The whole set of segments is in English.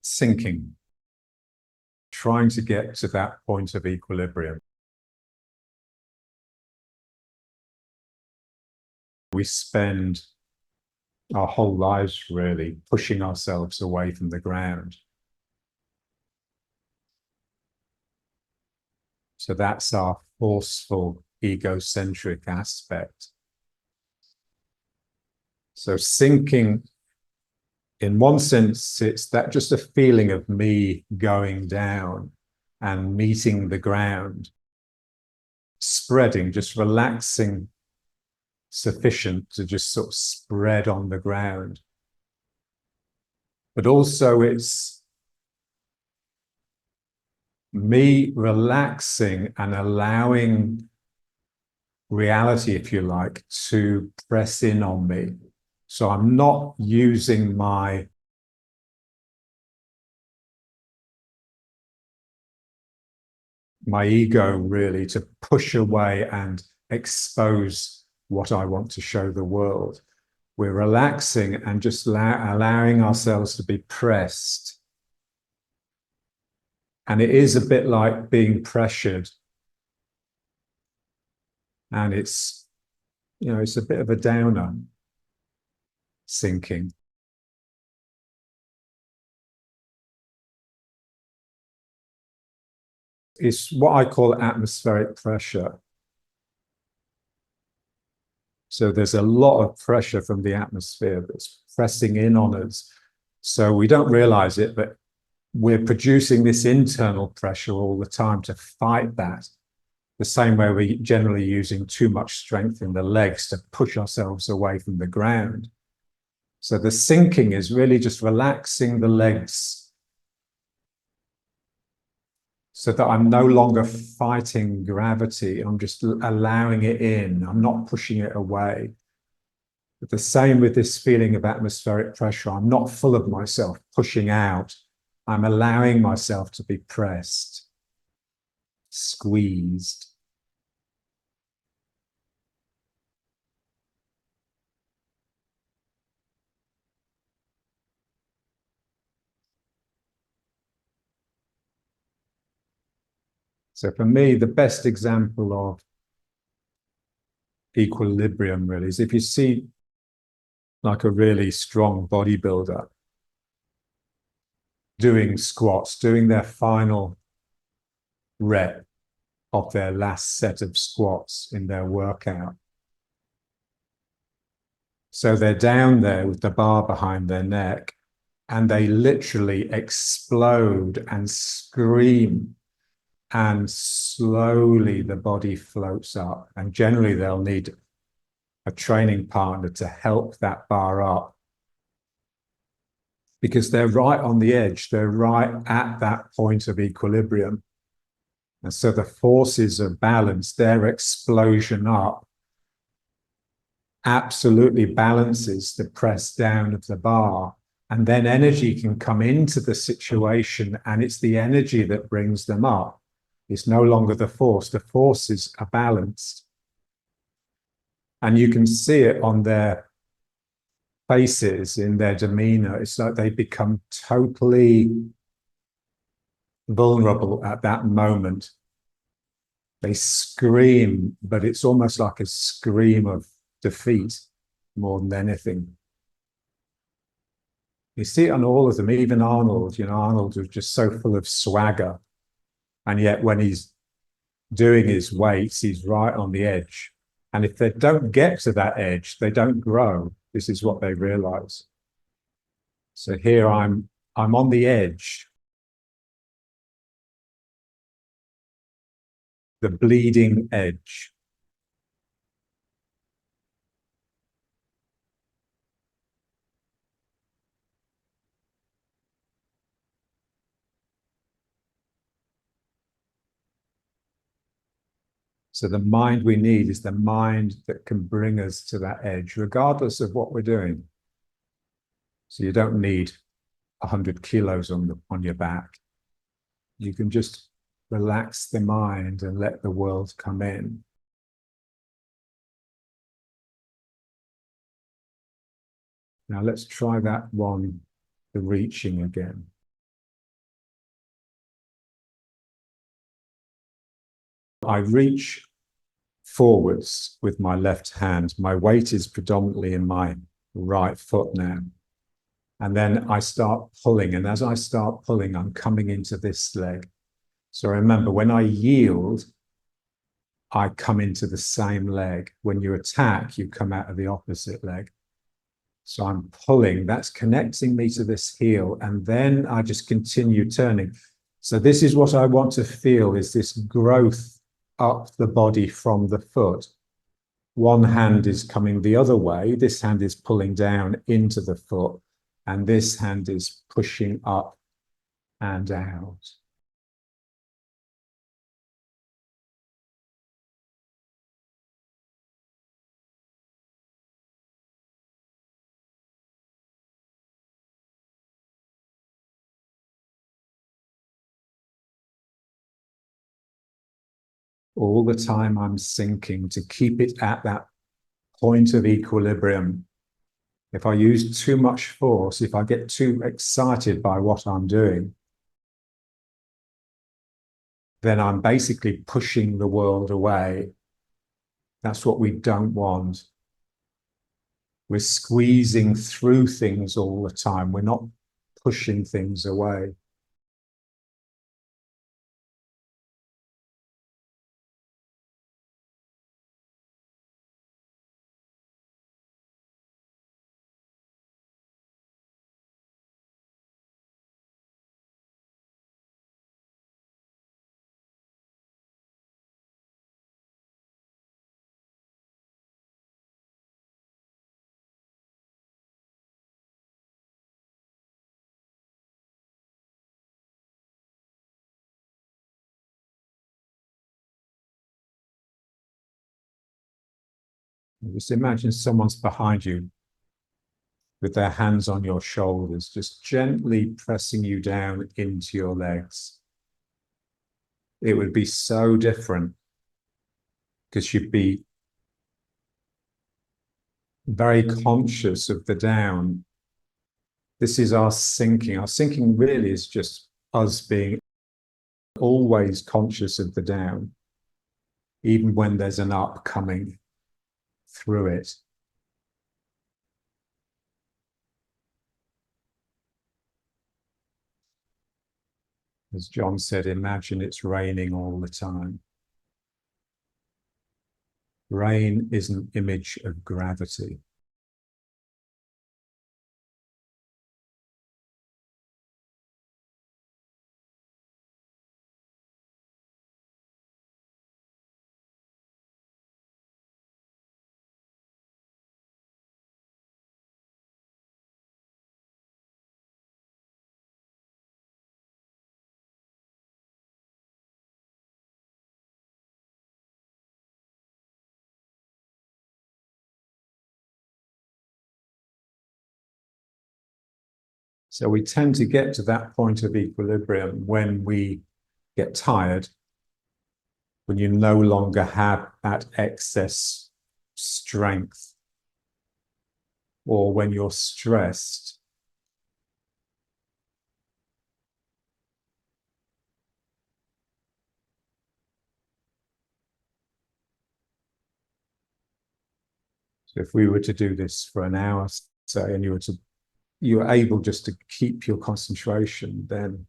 sinking, trying to get to that point of equilibrium. We spend our whole lives really pushing ourselves away from the ground. So that's our forceful, egocentric aspect. So sinking, in one sense, it's that just a feeling of me going down and meeting the ground, spreading, just relaxing sufficient to just sort of spread on the ground. But also it's me relaxing and allowing reality, if you like, to press in on me. So I'm not using my ego really to push away and expose what I want to show the world. We're relaxing and just allowing ourselves to be pressed. And it is a bit like being pressured. And it's, you know, it's a bit of a downer, sinking. It's what I call atmospheric pressure. So there's a lot of pressure from the atmosphere that's pressing in on us. So we don't realize it, but we're producing this internal pressure all the time to fight that. The same way we're generally using too much strength in the legs to push ourselves away from the ground. So the sinking is really just relaxing the legs so that I'm no longer fighting gravity. I'm just allowing it in. I'm not pushing it away. But the same with this feeling of atmospheric pressure. I'm not full of myself pushing out. I'm allowing myself to be pressed, squeezed. So for me, the best example of equilibrium really is if you see like a really strong bodybuilder doing squats, doing their final rep of their last set of squats in their workout. So they're down there with the bar behind their neck and they literally explode and scream, and slowly the body floats up. And generally they'll need a training partner to help that bar up because they're right on the edge. They're right at that point of equilibrium. And so the forces of balance, their explosion up, absolutely balances the press down of the bar. And then energy can come into the situation, and it's the energy that brings them up. It's no longer the force. The forces are balanced. And you can see it on their faces, in their demeanor. It's like they become totally vulnerable at that moment. They scream, but it's almost like a scream of defeat more than anything. You see it on all of them, even Arnold. You know, Arnold was just so full of swagger. And yet when he's doing his weights, he's right on the edge. And if they don't get to that edge, they don't grow. This is what they realize. So here I'm on the edge, the bleeding edge. So the mind we need is the mind that can bring us to that edge, regardless of what we're doing. So you don't need 100 kilos on your back. You can just relax the mind and let the world come in. Now let's try that one, the reaching again. I reach forwards with my left hand. My weight is predominantly in my right foot now. And then I start pulling. And as I start pulling, I'm coming into this leg. So remember, when I yield, I come into the same leg. When you attack, you come out of the opposite leg. So I'm pulling, that's connecting me to this heel. And then I just continue turning. So this is what I want to feel, is this growth up the body from the foot. One hand is coming the other way. This hand is pulling down into the foot. And this hand is pushing up and out. All the time I'm sinking to keep it at that point of equilibrium. If I use too much force, if I get too excited by what I'm doing, then I'm basically pushing the world away. That's what we don't want. We're squeezing through things all the time. We're not pushing things away. Just imagine someone's behind you with their hands on your shoulders, just gently pressing you down into your legs. It would be so different because you'd be very conscious of the down. This is our sinking. Our sinking really is just us being always conscious of the down, even when there's an up coming through it. As John said, imagine it's raining all the time. Rain is an image of gravity. So we tend to get to that point of equilibrium when we get tired, when you no longer have that excess strength, or when you're stressed. So if we were to do this for an hour, say, and you were able just to keep your concentration, then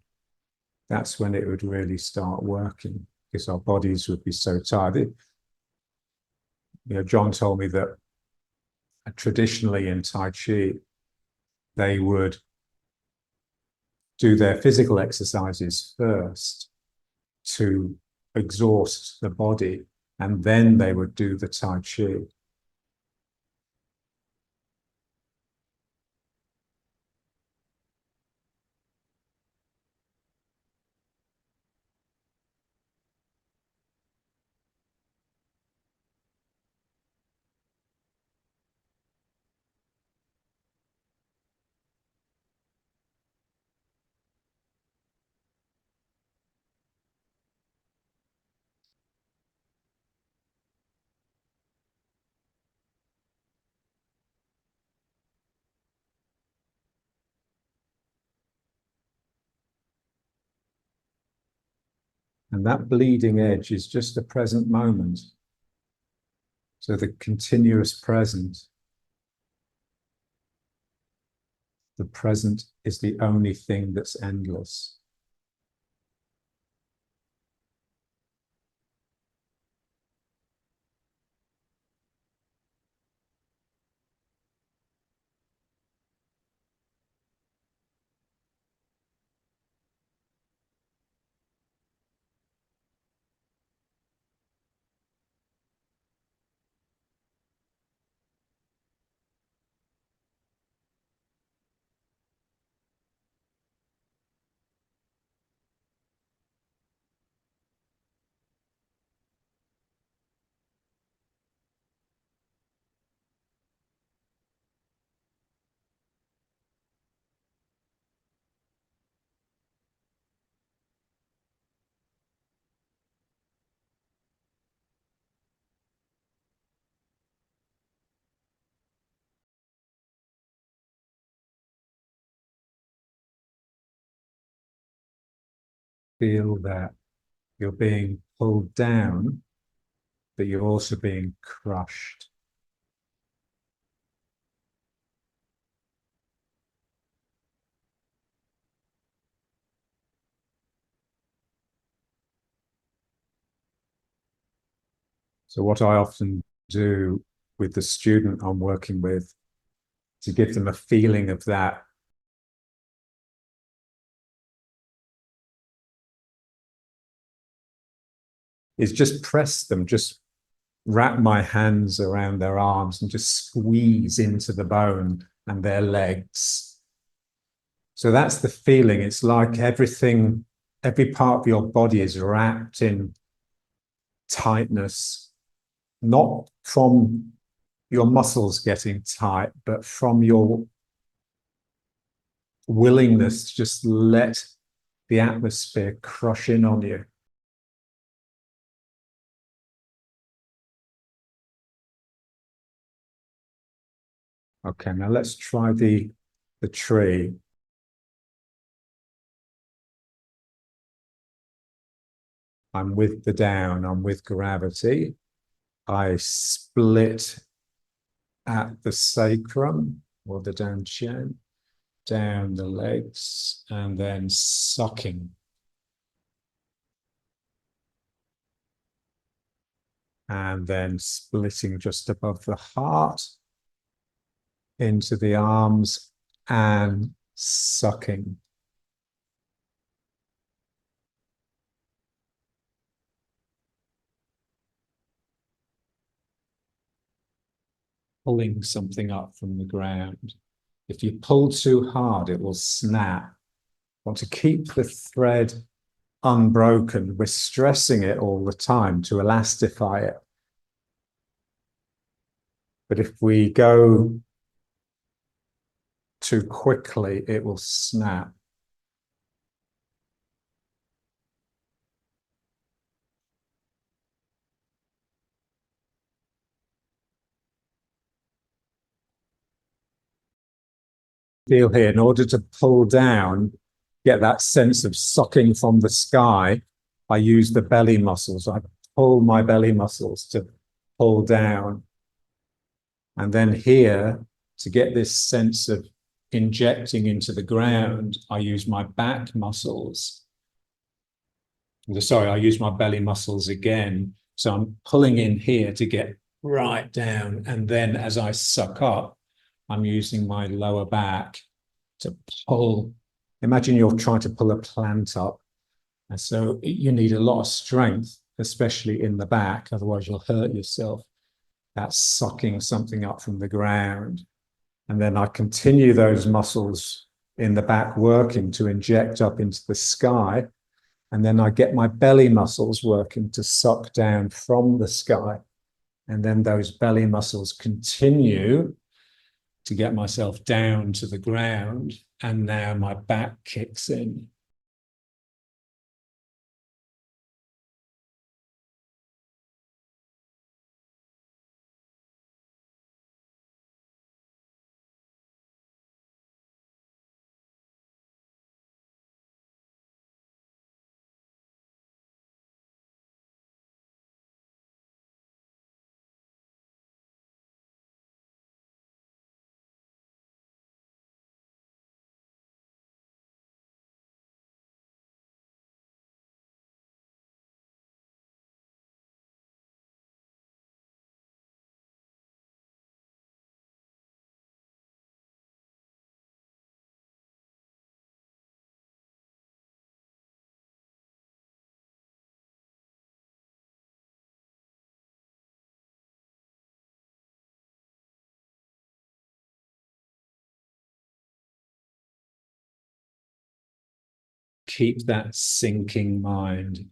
that's when it would really start working, because our bodies would be so tired. John told me that traditionally in Tai Chi, they would do their physical exercises first to exhaust the body, and then they would do the Tai Chi. And that bleeding edge is just the present moment. So the continuous present. The present is the only thing that's endless. Feel that you're being pulled down, but you're also being crushed. So what I often do with the student I'm working with, to give them a feeling of that, is just press them, just wrap my hands around their arms and just squeeze into the bone and their legs. So that's the feeling. It's like everything, every part of your body is wrapped in tightness, not from your muscles getting tight, but from your willingness to just let the atmosphere crush in on you. Okay, now let's try the tree. I'm with the down, I'm with gravity. I split at the sacrum or the down chin, down the legs, and then sucking. And then splitting just above the heart into the arms and sucking. Pulling something up from the ground. If you pull too hard, it will snap. Want to keep the thread unbroken. We're stressing it all the time to elastify it. But if we go too quickly, it will snap. Feel here, in order to pull down, get that sense of sucking from the sky, I use the belly muscles. I pull my belly muscles to pull down. And then here, to get this sense of injecting into the ground, I use my back muscles. Sorry, I use my belly muscles again. So I'm pulling in here to get right down. And then as I suck up, I'm using my lower back to pull. Imagine you're trying to pull a plant up. And so you need a lot of strength, especially in the back. Otherwise, you'll hurt yourself. That's sucking something up from the ground. And then I continue those muscles in the back working to inject up into the sky. And then I get my belly muscles working to suck down from the sky. And then those belly muscles continue to get myself down to the ground. And now my back kicks in. keep that sinking mind.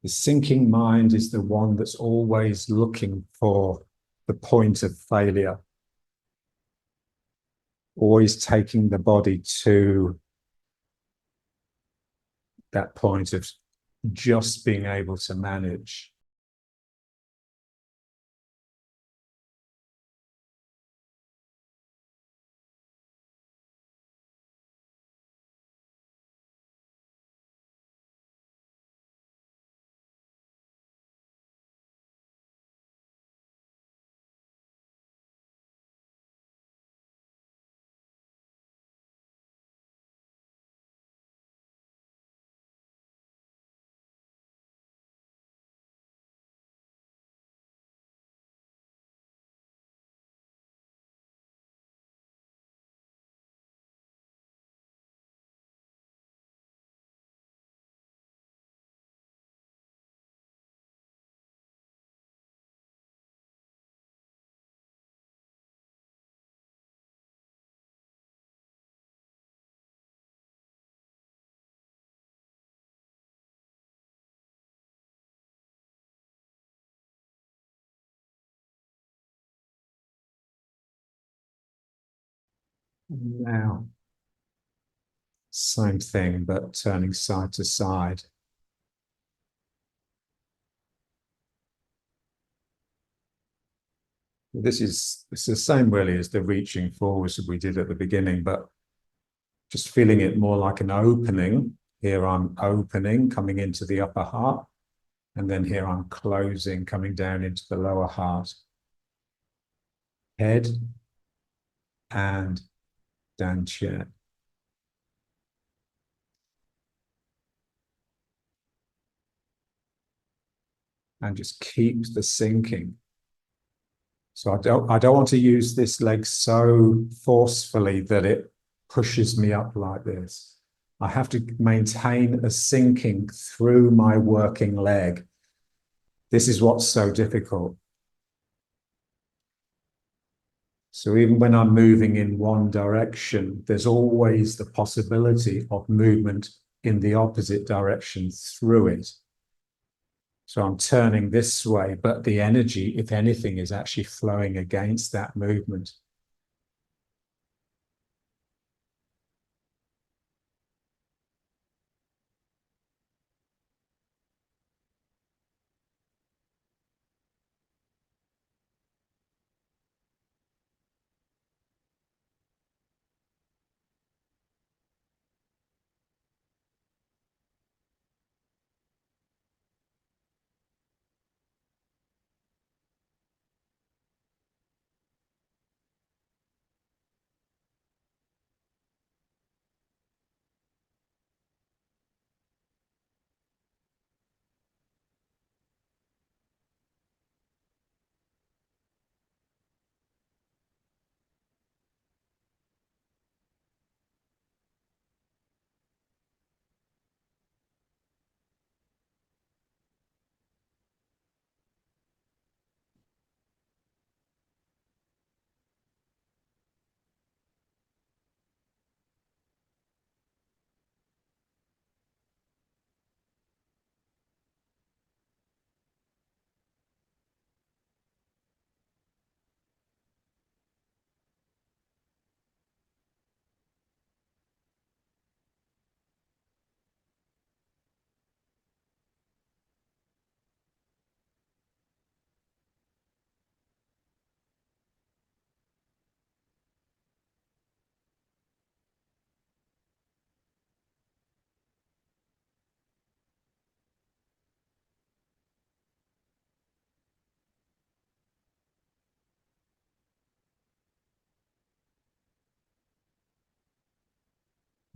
The sinking mind is the one that's always looking for the point of failure, always taking the body to that point of just being able to manage. Now, same thing, but turning side to side. It's the same really as the reaching forwards that we did at the beginning, but just feeling it more like an opening. Here I'm opening, coming into the upper heart, and then here I'm closing, coming down into the lower heart. Head and down chin. And just keep the sinking. So I don't want to use this leg so forcefully that it pushes me up like this. I have to maintain a sinking through my working leg. This is what's so difficult. So even when I'm moving in one direction, there's always the possibility of movement in the opposite direction through it. So I'm turning this way, but the energy, if anything, is actually flowing against that movement.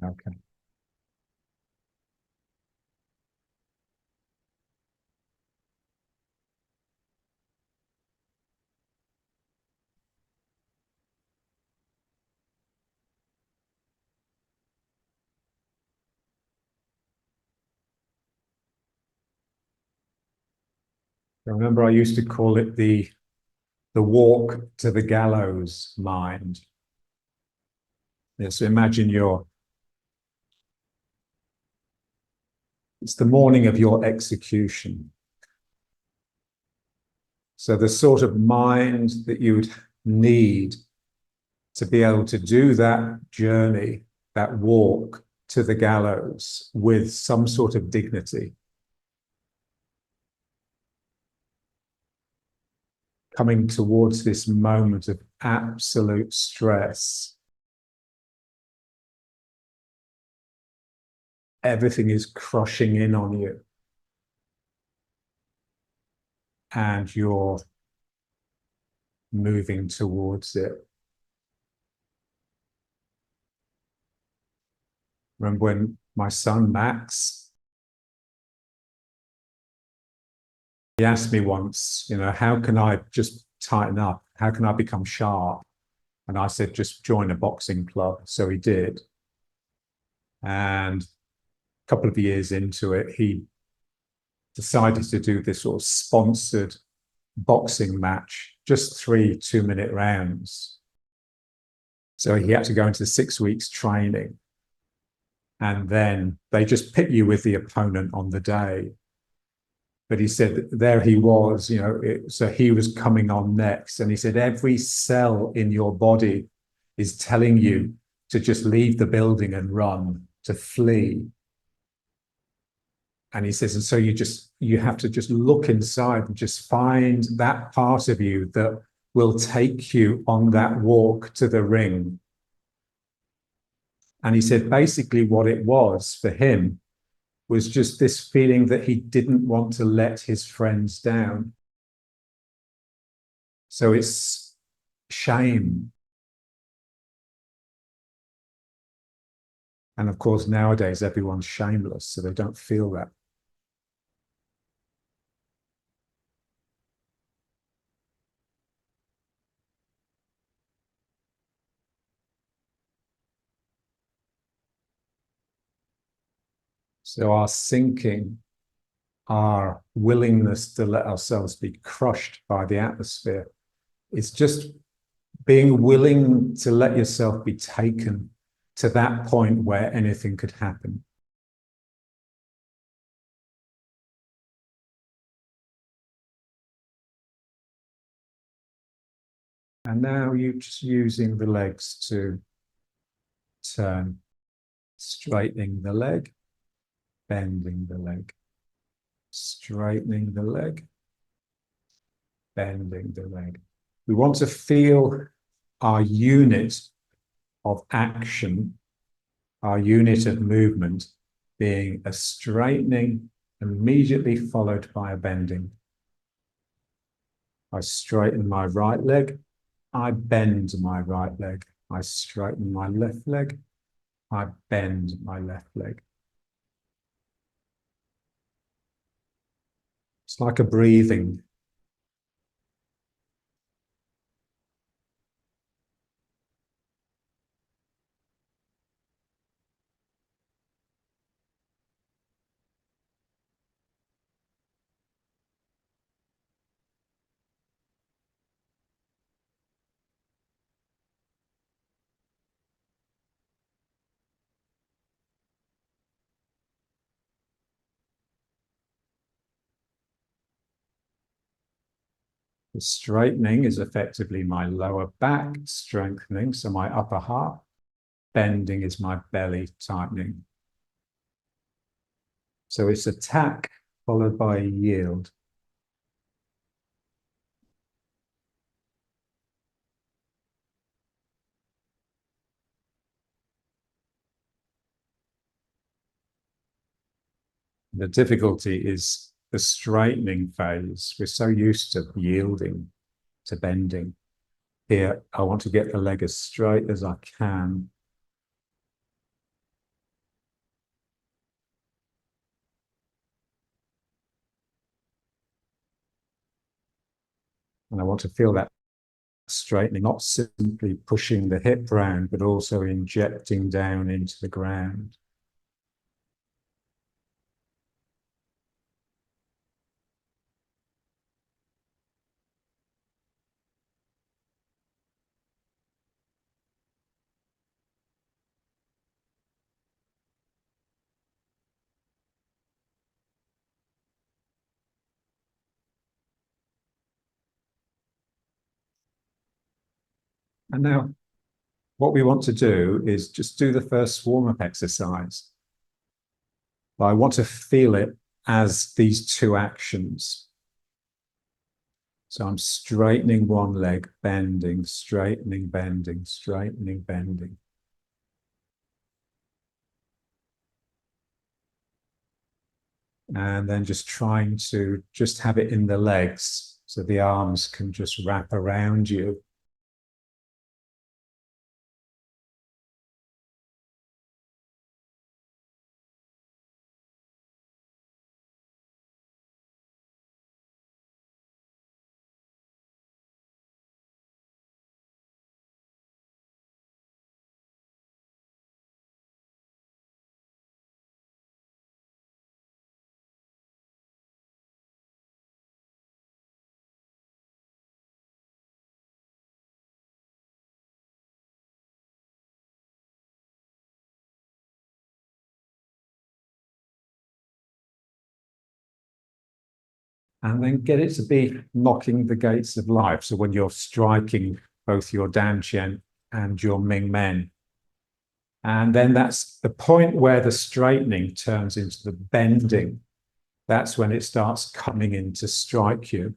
Okay. I remember I used to call it the walk to the gallows mind. Yes, so imagine It's the morning of your execution. So the sort of mind that you would need to be able to do that journey, that walk to the gallows with some sort of dignity, coming towards this moment of absolute stress. Everything is crushing in on you. And you're moving towards it. Remember when my son, Max, he asked me once, how can I just tighten up? How can I become sharp? And I said, just join a boxing club. So he did. And a couple of years into it, he decided to do this sort of sponsored boxing match, just 3 2-minute rounds. So he had to go into 6 weeks training. And then they just pit you with the opponent on the day. But he said there he was, so he was coming on next. And he said, every cell in your body is telling you to just leave the building and run, to flee. And he says, and so you have to just look inside and just find that part of you that will take you on that walk to the ring. And he said, basically what it was for him was just this feeling that he didn't want to let his friends down. So it's shame. And of course, nowadays, everyone's shameless, so they don't feel that. So our sinking, our willingness to let ourselves be crushed by the atmosphere, it's just being willing to let yourself be taken to that point where anything could happen. And now you're just using the legs to turn, straightening the leg, bending the leg, straightening the leg, bending the leg. We want to feel our unit of action, our unit of movement being a straightening immediately followed by a bending. I straighten my right leg, I bend my right leg. I straighten my left leg, I bend my left leg. It's like a breathing. The straightening is effectively my lower back strengthening, so my upper half. Bending is my belly tightening. So it's attack followed by a yield. The difficulty is the straightening phase. We're so used to yielding, to bending. Here, I want to get the leg as straight as I can. And I want to feel that straightening, not simply pushing the hip round, but also injecting down into the ground. And now what we want to do is just do the first warm-up exercise. But I want to feel it as these two actions. So I'm straightening one leg, bending, straightening, bending, straightening, bending. And then just trying to just have it in the legs so the arms can just wrap around you. And then get it to be knocking the gates of life. So when you're striking both your Dan Qian and your Ming Men. And then that's the point where the straightening turns into the bending. That's when it starts coming in to strike you.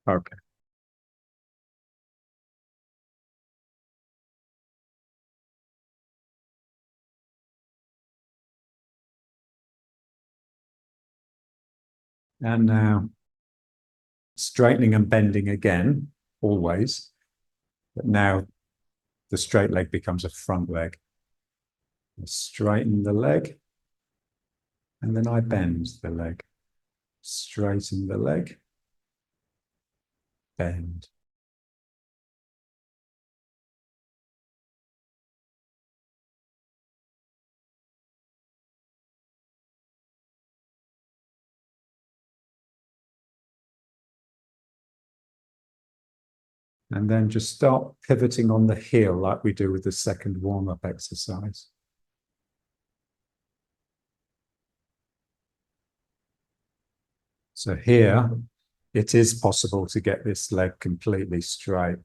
Okay. And now straightening and bending again, always. But now the straight leg becomes a front leg. I straighten the leg, and then I bend the leg. Straighten the leg, bend. And then just start pivoting on the heel like we do with the second warm-up exercise. So here, it is possible to get this leg completely straight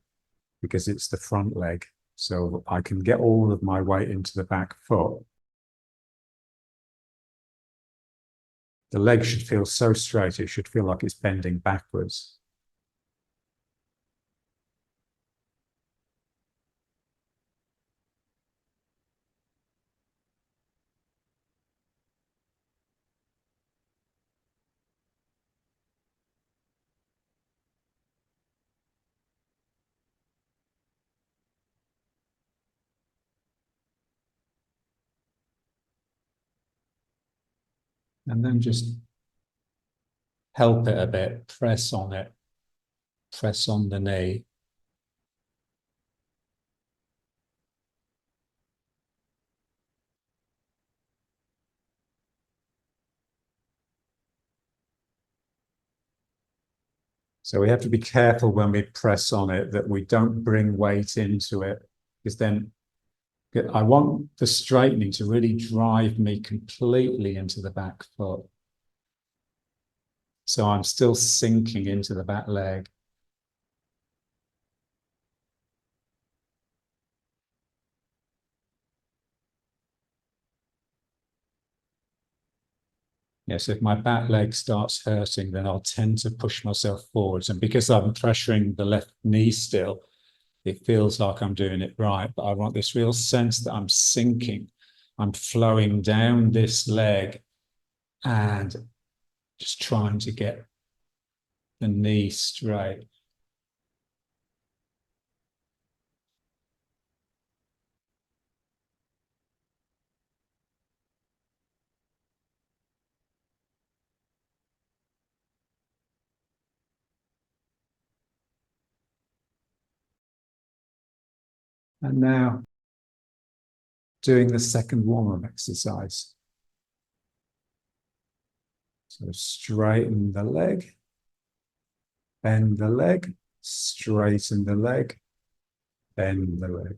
because it's the front leg. So I can get all of my weight into the back foot. The leg should feel so straight, it should feel like it's bending backwards. And then just help it a bit, press on it, press on the knee. So we have to be careful when we press on it that we don't bring weight into it, because then I want the straightening to really drive me completely into the back foot. So I'm still sinking into the back leg. Yes, if my back leg starts hurting, then I'll tend to push myself forwards. And because I'm pressuring the left knee still, it feels like I'm doing it right. But I want this real sense that I'm sinking. I'm flowing down this leg and just trying to get the knee straight. And now doing the second warm-up exercise. So straighten the leg, bend the leg, straighten the leg, bend the leg.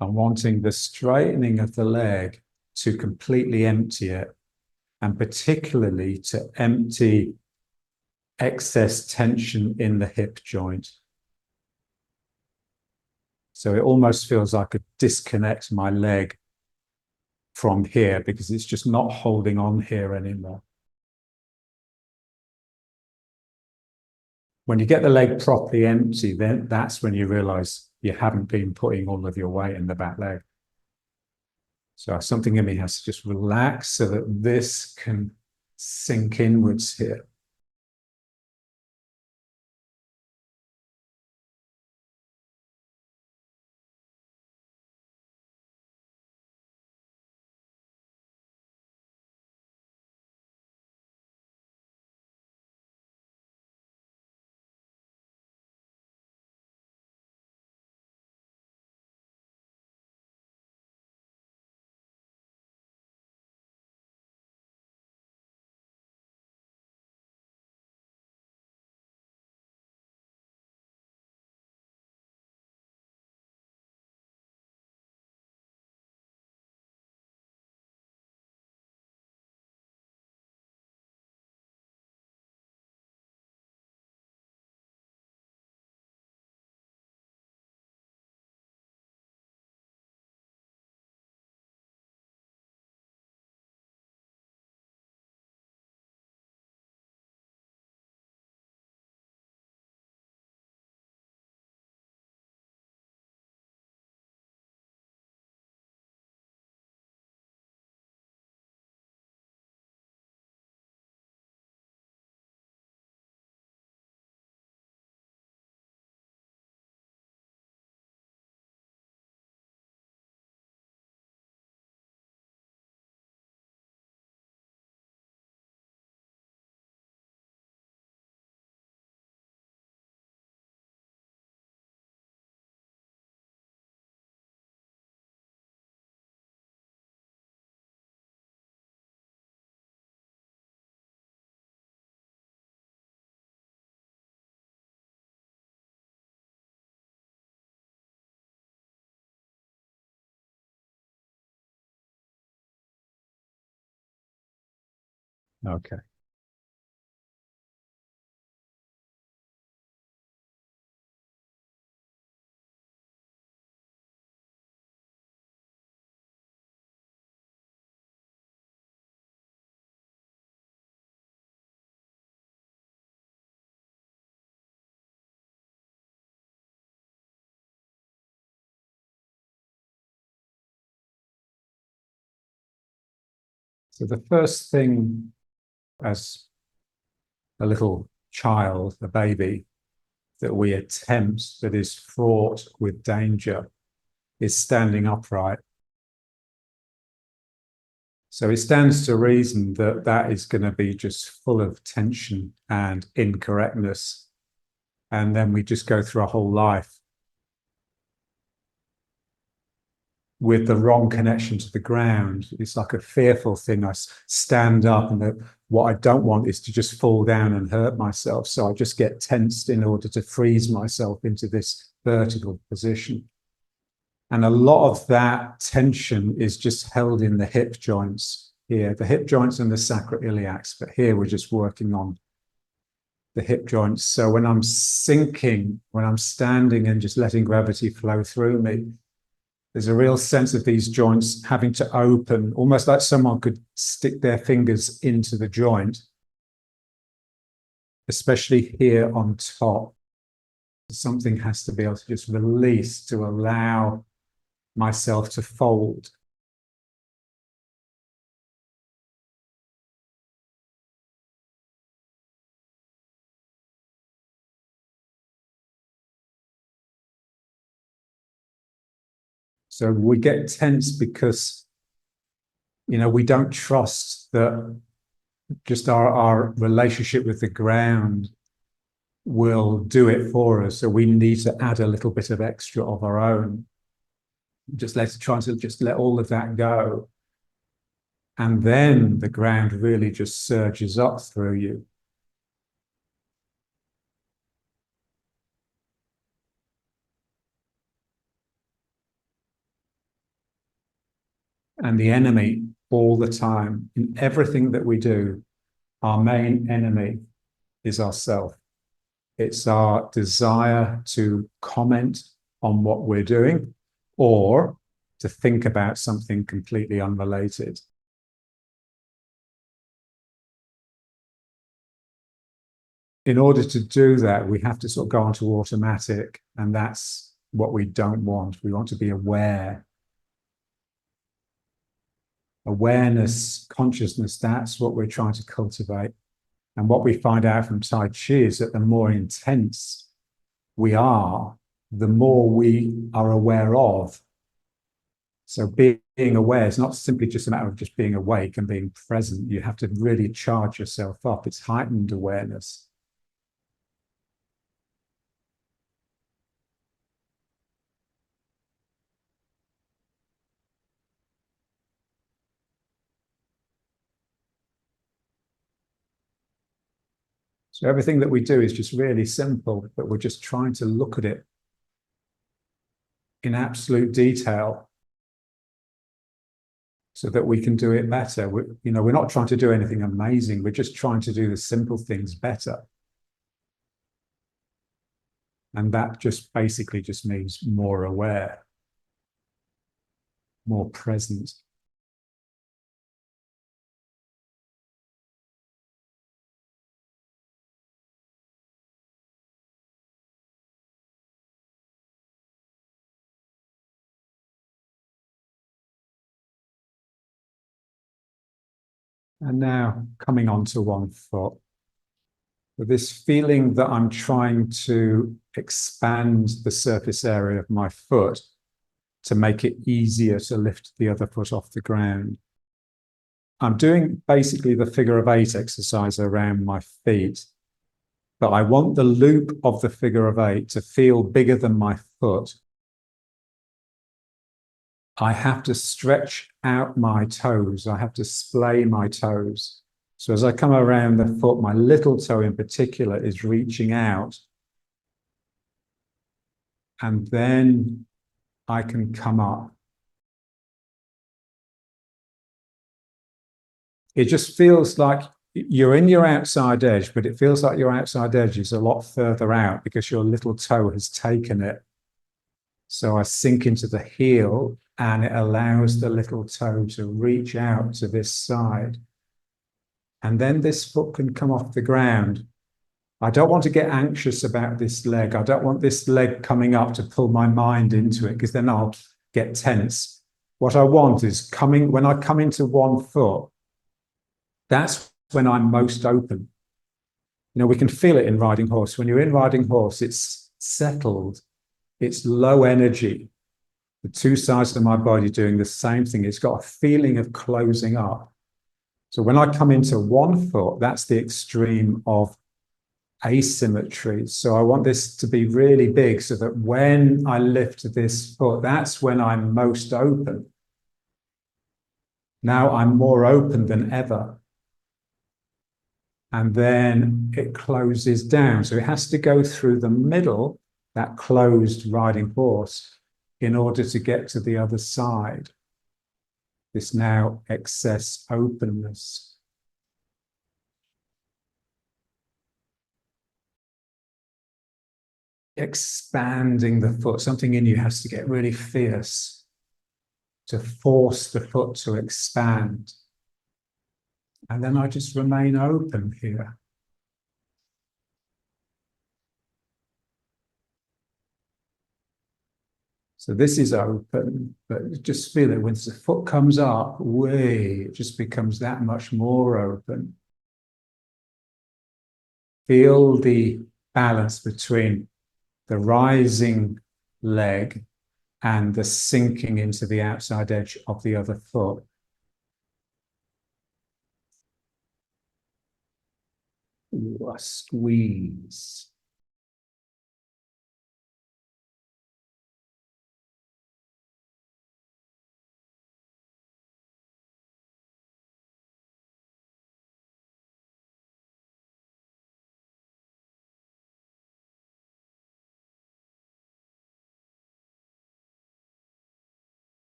I'm wanting the straightening of the leg to completely empty it, and particularly to empty excess tension in the hip joint. So it almost feels like I could disconnect my leg from here because it's just not holding on here anymore. When you get the leg properly empty, then that's when you realize you haven't been putting all of your weight in the back leg. So something in me has to just relax so that this can sink inwards here. Okay. So the first thing as a little child, a baby, that we attempt that is fraught with danger is standing upright. So it stands to reason that that is going to be just full of tension and incorrectness. And then we just go through a whole life with the wrong connection to the ground. It's like a fearful thing. I stand up and what I don't want is to just fall down and hurt myself. So I just get tensed in order to freeze myself into this vertical position. And a lot of that tension is just held in the hip joints here, the hip joints and the sacroiliacs. But here we're just working on the hip joints. So when I'm sinking, when I'm standing and just letting gravity flow through me, there's a real sense of these joints having to open, almost like someone could stick their fingers into the joint, especially here on top. Something has to be able to just release to allow myself to fold. So we get tense because, we don't trust that just our relationship with the ground will do it for us. So we need to add a little bit of extra of our own. Try to just let all of that go. And then the ground really just surges up through you. And the enemy all the time, in everything that we do, our main enemy is ourself. It's our desire to comment on what we're doing or to think about something completely unrelated. In order to do that, we have to sort of go onto automatic, and that's what we don't want. We want to be aware. Awareness, consciousness, that's what we're trying to cultivate. And what we find out from Tai Chi is that the more intense we are, the more we are aware of. So being aware is not simply just a matter of just being awake and being present. You have to really charge yourself up. It's heightened awareness. So everything that we do is just really simple, but we're just trying to look at it in absolute detail so that we can do it better. We're not trying to do anything amazing. We're just trying to do the simple things better. And that just basically just means more aware, more present. And now coming on to one foot, with this feeling that I'm trying to expand the surface area of my foot to make it easier to lift the other foot off the ground. I'm doing basically the figure of 8 exercise around my feet, but I want the loop of the figure of 8 to feel bigger than my foot. I have to stretch out my toes. I have to splay my toes. So as I come around the foot, my little toe in particular is reaching out. And then I can come up. It just feels like you're in your outside edge, but it feels like your outside edge is a lot further out because your little toe has taken it. So I sink into the heel and it allows the little toe to reach out to this side. And then this foot can come off the ground. I don't want to get anxious about this leg. I don't want this leg coming up to pull my mind into it because then I'll get tense. What I want is when I come into one foot, that's when I'm most open. We can feel it in riding horse. When you're in riding horse, it's settled. It's low energy. The two sides of my body doing the same thing. It's got a feeling of closing up. So when I come into one foot, that's the extreme of asymmetry. So I want this to be really big so that when I lift this foot, that's when I'm most open. Now I'm more open than ever. and then it closes down. So it has to go through the middle, that closed riding horse, in order to get to the other side. This now excess openness. Expanding the foot. Something in you has to get really fierce to force the foot to expand. And then I just remain open here. So this is open, but just feel it. When the foot comes up, it just becomes that much more open. Feel the balance between the rising leg and the sinking into the outside edge of the other foot. Ooh, a squeeze.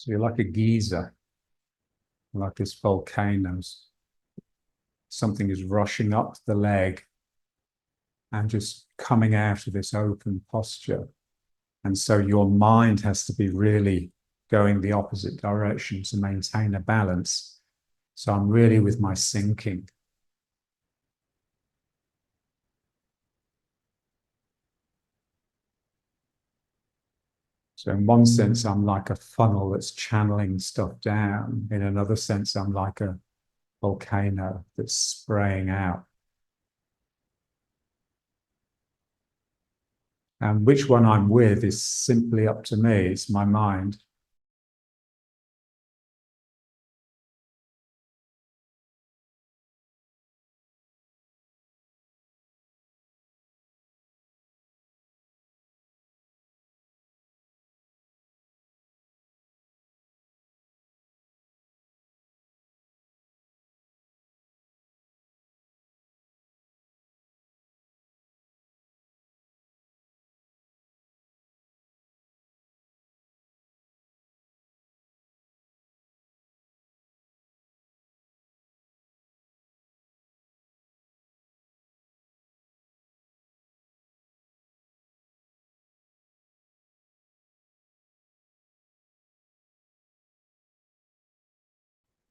So you're like a geyser, like this volcano. Something is rushing up the leg and just coming out of this open posture. And so your mind has to be really going the opposite direction to maintain a balance. So I'm really with my sinking. So in one sense, I'm like a funnel that's channeling stuff down. In another sense, I'm like a volcano that's spraying out. And which one I'm with is simply up to me. It's my mind.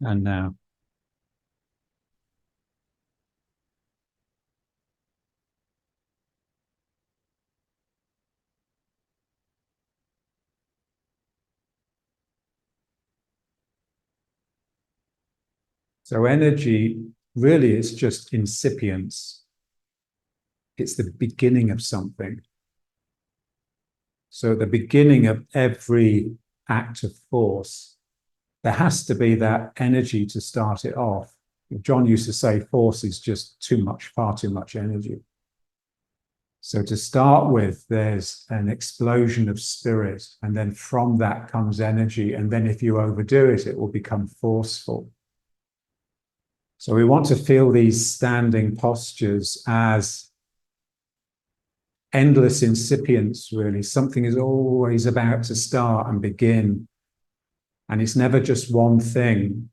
And now, so energy really is just incipience. It's the beginning of something. So at the beginning of every act of force, there has to be that energy to start it off. John used to say force is just too much, far too much energy. So to start with, there's an explosion of spirit, and then from that comes energy. And then if you overdo it, it will become forceful. So we want to feel these standing postures as endless incipients, really. Something is always about to start and begin. And it's never just one thing.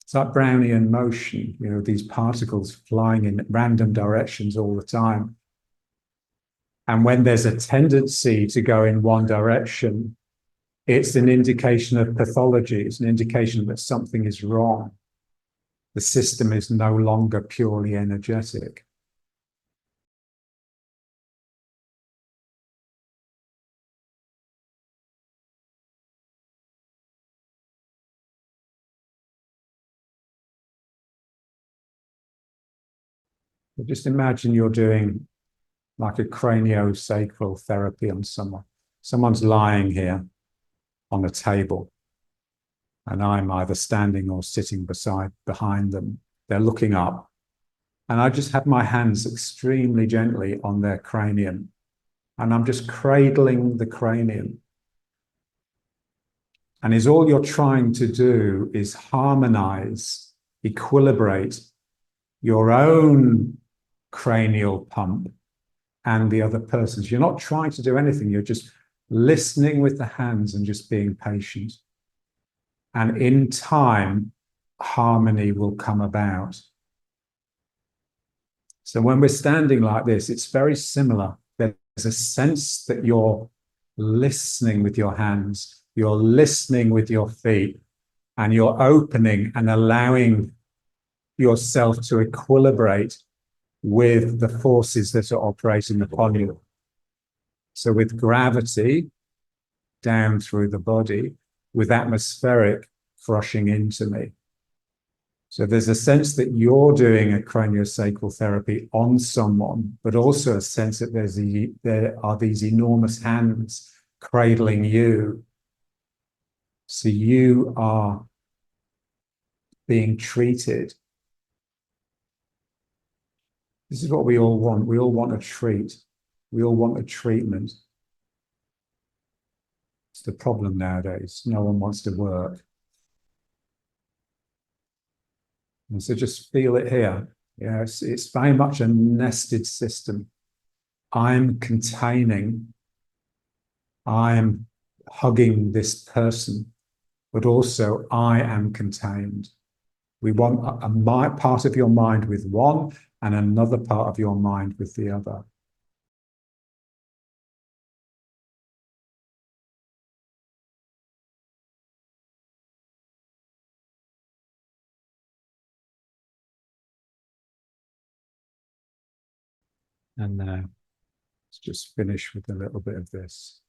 It's like Brownian motion, you know, these particles flying in random directions all the time. And when there's a tendency to go in one direction, it's an indication of pathology. It's an indication that something is wrong. The system is no longer purely energetic. But just imagine you're doing like a craniosacral therapy on someone. Someone's lying here on a table, and I'm either standing or sitting behind them. They're looking up, and I just have my hands extremely gently on their cranium, and I'm just cradling the cranium. And is all you're trying to do is harmonize, equilibrate your own cranial pump and the other person's. You're not trying to do anything. You're just listening with the hands and just being patient. And in time, harmony will come about. So when we're standing like this, it's very similar. There's a sense that you're listening with your hands, you're listening with your feet, and you're opening and allowing yourself to equilibrate with the forces that are operating upon you. So with gravity down through the body, with atmospheric crushing into me. So there's a sense that you're doing a craniosacral therapy on someone, but also a sense that there are these enormous hands cradling you. So you are being treated. This is what we all want. We all want a treat. We all want a treatment. It's the problem nowadays. No one wants to work. And so just feel it here. Yeah, it's very much a nested system. I'm containing, I'm hugging this person, but also I am contained. We want a part of your mind with one and another part of your mind with the other. And let's just finish with a little bit of this.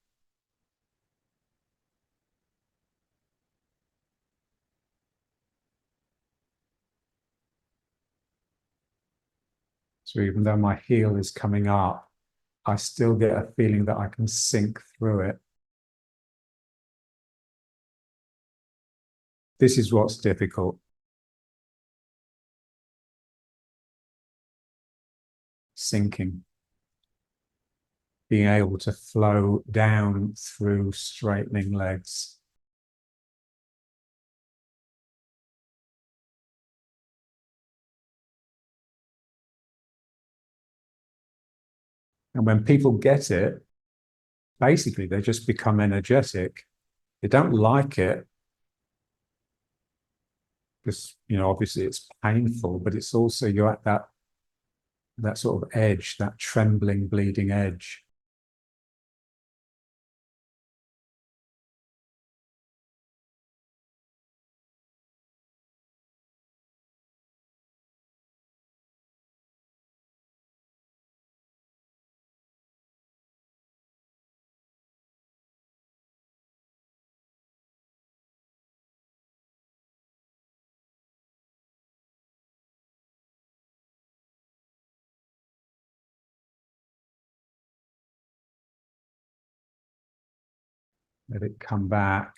So even though my heel is coming up, I still get a feeling that I can sink through it. This is what's difficult. Sinking. Being able to flow down through straightening legs. And when people get it, basically they just become energetic. They don't like it because, you know, obviously it's painful, but it's also you're at that sort of edge, that trembling, bleeding edge. Let it come back,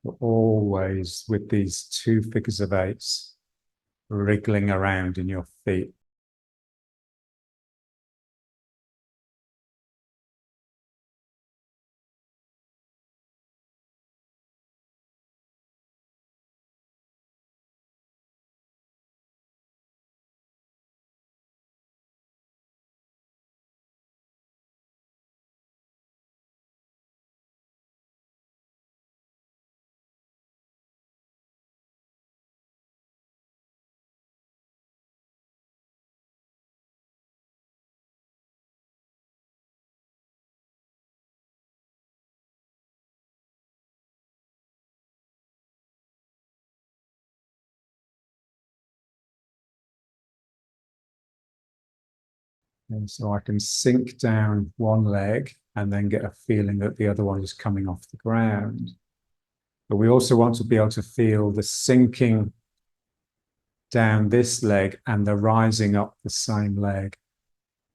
but always with these two figures of eights. wriggling around in your feet. And so I can sink down one leg and then get a feeling that the other one is coming off the ground. But we also want to be able to feel the sinking down this leg and the rising up the same leg.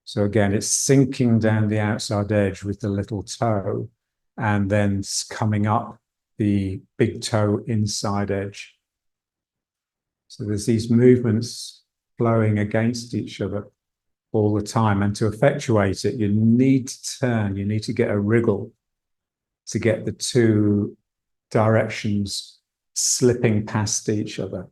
So again, it's sinking down the outside edge with the little toe and then coming up the big toe inside edge. So there's these movements flowing against each other all the time. And to effectuate it, you need to turn, you need to get a wriggle to get the two directions slipping past each other.